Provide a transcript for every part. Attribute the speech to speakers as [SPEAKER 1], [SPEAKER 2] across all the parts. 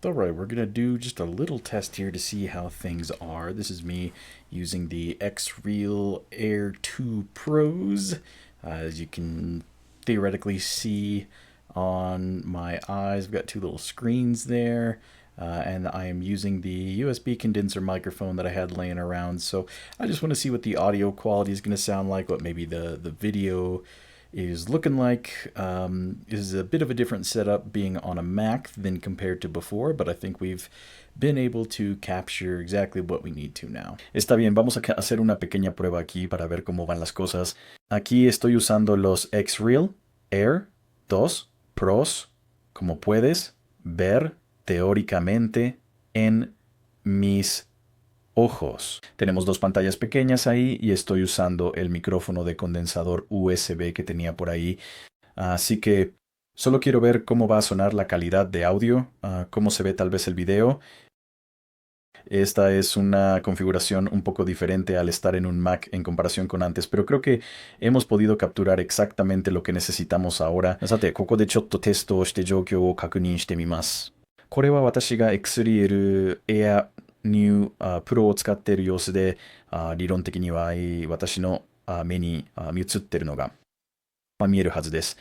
[SPEAKER 1] All right, we're gonna do just a little test here to see how things are. This is me using the X-Reel Air 2 Pros. As you can theoretically see on my eyes, I've got two little screens there. And I am using the USB condenser microphone that I had laying around. So I just want to see what the audio quality is going to sound like, what maybe the video is looking like. Is a bit of a different setup being on a Mac than compared to before, but I think we've been able to capture exactly what we need to now. Está bien, vamos a hacer una pequeña prueba aquí para ver cómo van las cosas. Aquí estoy usando los X-Reel Air 2 Pros, como puedes ver teóricamente en mis ojos. Tenemos dos pantallas pequeñas ahí y estoy usando el micrófono de condensador USB que tenía por ahí. Así que solo quiero ver cómo va a sonar la calidad de audio, cómo se ve tal vez el video. Esta es una configuración un poco diferente al estar en un Mac en comparación con antes, pero creo que hemos podido capturar exactamente lo que necesitamos ahora. さて、ここでちょっとテストをして状況を確認してみます。これは私が X-Reel Air New Pro を使っている様子で、理論的には私の目に映っているのが見えるはずです。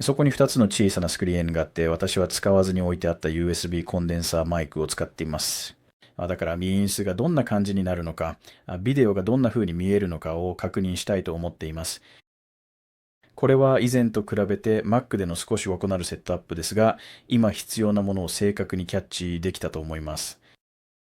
[SPEAKER 1] そこに2つの小さなスクリーンがあって、私は使わずに置いてあった USB コンデンサーマイクを使っています。だから音質がどんな感じになるのか、ビデオがどんな風に見えるのかを確認したいと思っています。これは以前と比べて Mac での少し異なるセットアップですが、今必要なものを正確にキャッチできたと思います。